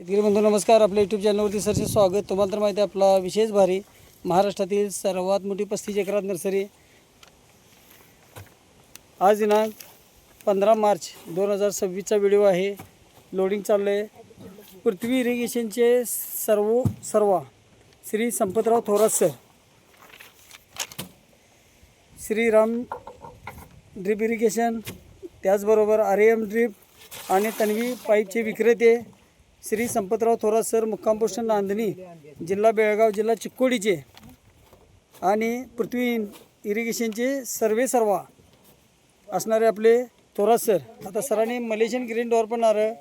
शेतकरी बंधू नमस्कार. आपल्या यूट्यूब चॅनलवरती सरचे स्वागत. तुम्हाला तर माहिती आहे आपला विशेष भारी महाराष्ट्रातील सर्वात मोठी 35 एकरात नर्सरी. आज दिनांक 15 मार्च 2026चा व्हिडिओ आहे. लोडिंग चाललं आहे. पृथ्वी इरिगेशनचे सर्वा Shri Sampatrao Thorat sir, Shriram drip irrigation, त्याचबरोबर आर्यम ड्रिप आणि तन्वी पाईपचे विक्रेते श्री संपतराव थोरात सर, मुक्काम पोस्ट नांदणी, जिल्हा बेळगाव, जिल्हा चिक्कोडीचे आणि पृथ्वी इरिगेशनचे सर्वा असणारे आपले थोरात सर. आता सरांनी मलेशियन ग्रीन डॉर्फ नारळ,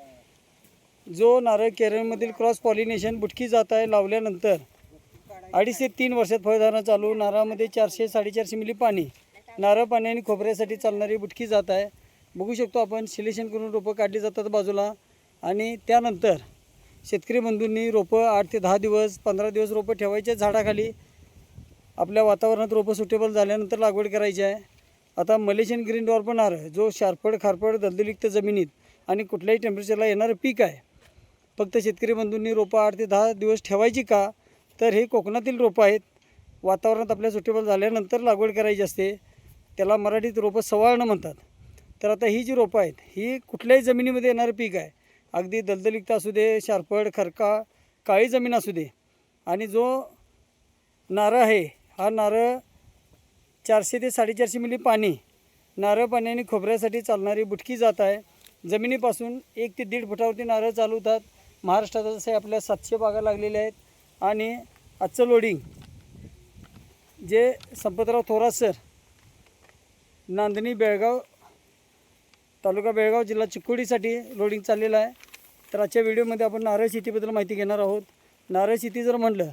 जो नारळ केरळमधील क्रॉस पॉलिनेशन बुटकी जात आहे, लावल्यानंतर 2.5 ते 3 वर्षात फळधारणा चालू. नारळामध्ये 400-450 मिली पाणी, नारळ पाणी आणि खोबऱ्यासाठी चालणारी बुटकी जात आहे. बघू शकतो आपण सिलेक्शन करून रोपं काढली जातात बाजूला आणि त्यानंतर शेतकरी बंधूंनी रोपं 8 ते 10 दिवस 15 दिवस रोपं ठेवायचे झाडाखाली. आपल्या वातावरणात रोपं सुटेबल झाल्यानंतर लागवड करायची आहे. आता मलेशियन ग्रीन डॉर्फ नारळ, जो शारपड खारपड दलदलयुक्त जमिनीत आणि कुठल्याही टेम्परेचरला येणारं पीक आहे. फक्त शेतकरी बंधूंनी रोपं 8 ते 10 दिवस ठेवायची का, तर हे कोकणातील रोपं आहेत. वातावरणात आपल्या सुटेबल झाल्यानंतर लागवड करायची असते. त्याला मराठीत रोपं सवाळणं म्हणतात. तर आता ही जी रोपं आहेत, ही कुठल्याही जमिनीमध्ये येणारं पीक आहे. अगदी दलदलयुक्त असू दे, शारपड खरका काळी जमीन असू दे. आणि जो नारळ आहे, हा नारळ 400 ते 450 मिली पाणी, नारळ पाणी आणि खोबऱ्यासाठी चालणारी बुटकी जात आहे. जमिनीपासून 1 ते 1.5 फुटावरती नारळ चालू होतात. महाराष्ट्रात जसे आपल्या 700 बागा लागलेल्या आहेत. आणि आजचं लोडिंग जे संपतराव थोरात सर, नांदणी बेळगाव, तालुका बेळगाव, जिल्हा चिक्कोडीसाठी लोडिंग चाललेलं आहे. तर आजच्या व्हिडिओमध्ये आपण नारळ शेतीबद्दल माहिती घेणार आहोत. नारळ शेती जर म्हटलं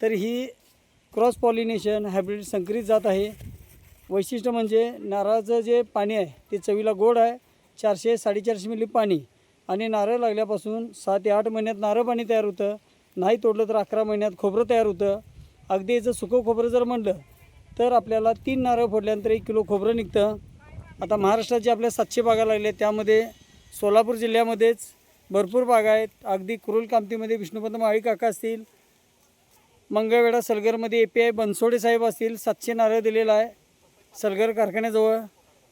तर ही क्रॉस पॉलिनेशन हायब्रिड संकरित जात आहे. वैशिष्ट्य म्हणजे नारळाचं जे पाणी आहे ते चवीला गोड आहे. 400-450 मिली पाणी आणि नारळ लागल्यापासून 6 ते 8 महिन्यात नारळ पाणी तयार होतं. नाही तोडलं तर 11 महिन्यात खोबरं तयार होतं. अगदी याचं सुकं खोबरं जर म्हटलं तर आपल्याला 3 नारळ फोडल्यानंतर 1 किलो खोबरं निघतं. आता महाराष्ट्रात जे आपल्या 700 बागा लागल्या आहेत, त्यामध्ये सोलापूर जिल्ह्यामध्येच भरपूर बागा आहेत. अगदी कुरुल कामतीमध्ये विष्णुपंत माळी काका असतील, मंगळवेढा सलगरमध्ये API बनसोडे साहेब असतील. 700 नारळ दिलेला आहे सलगर कारखान्याजवळ.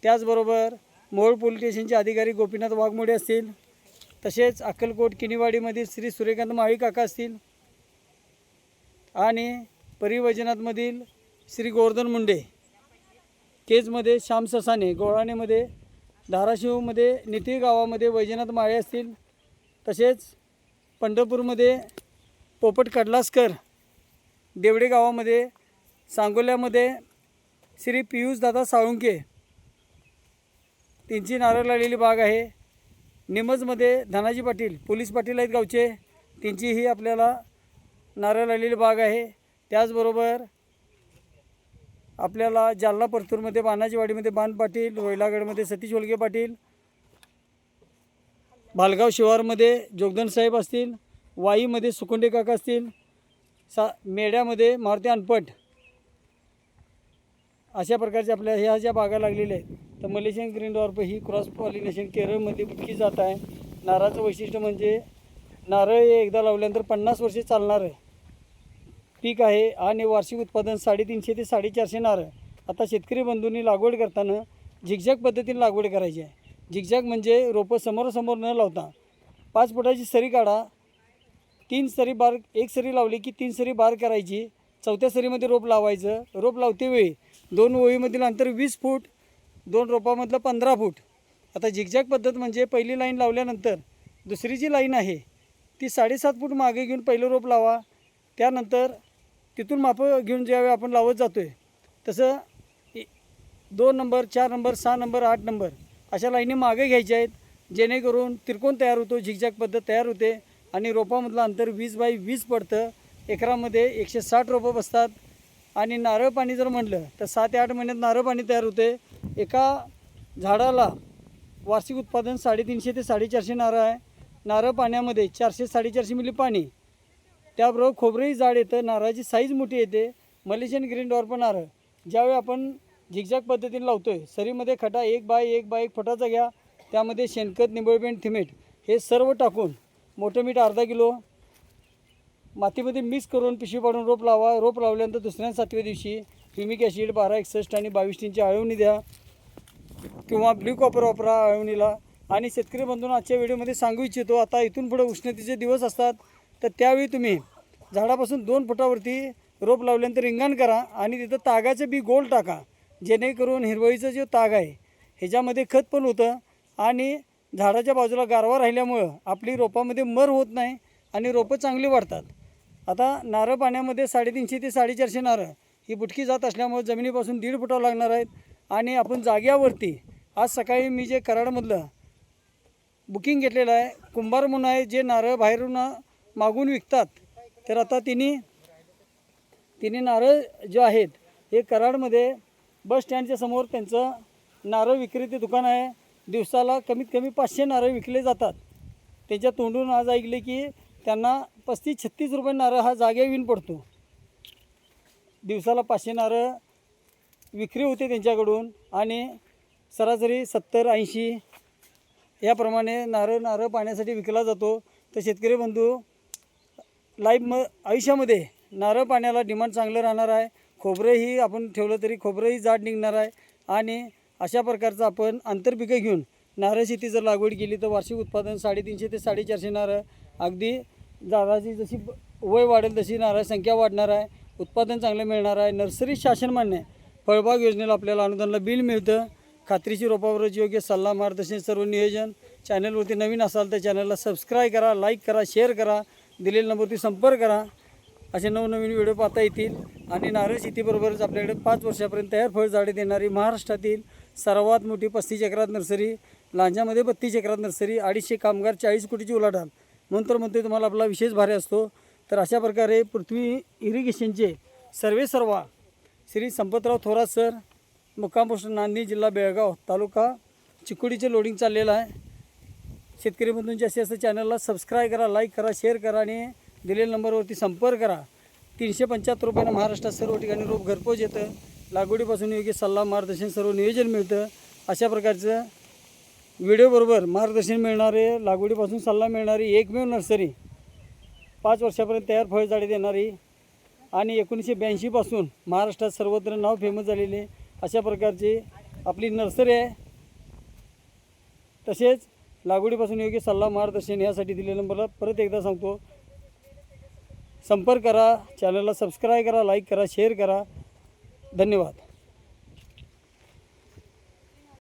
त्याचबरोबर मोहोळ पोलीस स्टेशनचे अधिकारी गोपीनाथ वाघमोडे असतील. तसेच अक्कलकोट किनीवाडीमधील श्री सूर्यकांत माळी काका असतील. आणि परिवैजनाथमधील श्री गोवर्धन मुंडे, केजमध्ये श्याम ससाने, गोळाणेमध्ये, धाराशिवमध्ये निती गावामध्ये वैजनाथ माळे असतील. तसेच पंढरपूरमध्ये पोपट कडलासकर, देवडे गावामध्ये, सांगोल्यामध्ये श्री पियुष दादा साळुंके, त्यांची नारळ लागलेली बाग आहे. निमजमध्ये धनाजी पाटील, पोलीस पाटील आहेत गावचे, त्यांचीही आपल्याला नारळ लागलेली बाग आहे. त्याचबरोबर आपल्याला जालना परतूरमध्ये बाणाजीवाडीमध्ये बाण पाटील, रोयलागडमध्ये सतीश होलगे पाटील, भालगाव शिवारमध्ये जोगदन साहेब असतील, वाईमध्ये सुकुंडे काका असतील, मेड्यामध्ये मारुती अनपट. अशा प्रकारच्या आपल्या ह्या ज्या बागा लागलेल्या आहेत. तर मलेशियन ग्रीन डॉर्फ ही क्रॉस पॉलिनेशन केरळमध्ये बुटकी जात आहे. नारळाचं वैशिष्ट्य म्हणजे नारळ हे एकदा लावल्यानंतर 50 वर्षे चालणारं पीक आहे आणि वार्षिक उत्पादन 350 ते 450 नारळ. आता शेतकरी बंधूंनी लागवड करताना झिगझॅग पद्धतीने लागवड करायची आहे. झिगझॅग म्हणजे रोपं समोरासमोर न लावता 5 फुटाची सरी काढा. 3 सरी बार, 1 सरी लावली की 3 सरी बार करायची. 4थ्या सरीमध्ये रोप लावायचं. रोप लावतेवेळी 2 ओळीमधील अंतर 20 फूट, 2 रोपामधलं 15 फूट. आता झिगझॅग पद्धत म्हणजे पहिली लाईन लावल्यानंतर दुसरी जी लाईन आहे ती 7.5 फूट मागे घेऊन पहिलं रोप लावा. त्यानंतर तिथून मापं घेऊन ज्यावेळी आपण लावत जातो आहे तसं 2 नंबर, 4 नंबर, 6 नंबर, 8 नंबर अशा लाईनी मागे घ्यायच्या आहेत. जेणेकरून त्रिकोण तयार होतो, झिगझॅग पद्धत तयार होते आणि रोपामधलं अंतर 20 बाय 20 पडतं. एकरामध्ये 160 रोपं बसतात. आणि नारळ पाणी जर म्हटलं तर 7 ते 8 महिन्यात नारळ पाणी तयार होते. एका झाडाला वार्षिक उत्पादन 350 ते 450 नारळ आहे. नारळ पाण्यामध्ये 400-450 मिली पाणी, त्याबरोबर खोबरंही जाड येतं, नारळाची साईज मोठी येते. मलेशियन ग्रीन डॉर्फ नारळ ज्यावेळी आपण झिगझॅग पद्धतीने लावतो आहे, सरीमध्ये खड्डा 1 बाय 1 फुटाचा घ्या. त्यामध्ये शेणखत, निंबोळी पेंट, थिमेट हे सर्व टाकून मोठं मीठ अर्धा किलो मातीमध्ये मिक्स करून पिशवी पाडून रोप लावा. रोप लावल्यानंतर दुसऱ्या 7व्या दिवशी ह्युमिक ॲसिड 1261 आणि 22 टींची आळवणी द्या किंवा ब्ल्यू कॉपर वापरा आळवणीला. आणि शेतकरी बंधूंना आजच्या व्हिडिओमध्ये सांगू इच्छितो, आता इथून पुढे उष्णतेचे दिवस असतात, तर त्यावेळी तुम्ही झाडापासून 2 फुटावरती रोप लावल्यानंतर रिंगण करा आणि तिथं तागाचं बी गोल टाका, जेणेकरून हिरवळीचा जो ताग आहे ह्याच्यामध्ये खत पण होतं आणि झाडाच्या बाजूला गारवा राहिल्यामुळं आपली रोपामध्ये मर होत नाही आणि रोपं चांगली वाढतात. आता नारळ पाण्यामध्ये 350 ते 450 नारळ ही बुटकी जात असल्यामुळे जमिनीपासून 1.5 फुटावर लागणार आहेत. आणि आपण जाग्यावरती आज सकाळी मी जे कराडमधलं बुकिंग घेतलेलं आहे, कुंभार म्हणून आहे, जे नारळ बाहेरून मागून विकतात, तर आता तिने नारळ जे आहेत हे कराडमध्ये बस स्टँडच्या समोर त्यांचं नारळ विक्रेते दुकान आहे. दिवसाला कमीत कमी 500 नारळ विकले जातात. त्याच्या तोंडून आज ऐकले की त्यांना 35-36 रुपये नारळ हा जाग्या विण पडतो. दिवसाला 500 नारळ विक्री होते त्यांच्याकडून आणि सरासरी 70-80 याप्रमाणे नारळ पाण्यासाठी विकला जातो. तर शेतकरी बंधू आयुष्यामध्ये नारळ पाण्याला डिमांड चांगलं राहणार आहे. खोबरंही आपण ठेवलं तरी खोबरंही जाड निघणार आहे. आणि अशा प्रकारचं आपण आंतरपिकं घेऊन नारळ शेती जर लागवड केली तर वार्षिक उत्पादन 350 ते 450 नारळ, अगदी झाडाची जशी वय वाढेल तशी नारळ संख्या वाढणार आहे, उत्पादन चांगलं मिळणार आहे. नर्सरी शासन मान्य फळबाग योजनेला आपल्याला अनुदानाला बिल मिळतं. खात्रीशी रोपावरच योग्य सल्ला मार्गदर्शन सर्व नियोजन. चॅनलवरती नवीन असाल तर चॅनलला सबस्क्राईब करा, लाईक करा, शेअर करा, दिलेल्या नंबरवरती संपर्क करा. असे नवनवीन व्हिडिओ पाहता येतील. आणि नारळ शेतीबरोबरच आपल्याकडे 5 वर्षापर्यंत तयार फळझाडे देणारी महाराष्ट्रातील सर्वात मोठी 35 एकरात नर्सरी, लांजामध्ये 32 एकरात नर्सरी, 250 कामगार, 40 कोटीची उलाढाल म्हणतो तुम्हाला आपला विशेष भारी असतो. तर अशा प्रकारे पृथ्वी इरिगेशनचे सर्वेसर्वा श्री संपतराव थोरात सर, मुक्काम पोस्ट नांदी, जिल्हा बेळगाव, तालुका चिकोडीचे लोडिंग चाललेलं आहे. शेतकरी बंधूंचे असं चॅनलला सबस्क्राईब करा, लाईक करा, शेअर करा आणि दिलेल्या नंबरवरती संपर्क करा. 375 रुपयानं महाराष्ट्रात सर्व ठिकाणी रोप घरपोच येतं. लागवडीपासून योग्य सल्ला मार्गदर्शन सर्व नियोजन मिळतं. अशा प्रकारचं व्हिडिओबरोबर मार्गदर्शन मिळणारे, लागवडीपासून सल्ला मिळणारी एकमेव नर्सरी, 5 वर्षापर्यंत तयार फळझाडे देणारी आणि 1982 पासून महाराष्ट्रात सर्वत्र नाव फेमस झालेले अशा प्रकारची आपली नर्सरी आहे. तसेच लागवडीपासून योग्य सल्ला मार्गदर्शन यासाठी दिलेल्या नंबरला परत एकदा सांगतो, संपर्क करा. चॅनलला सबस्क्राईब करा, लाईक करा, शेअर करा. धन्यवाद.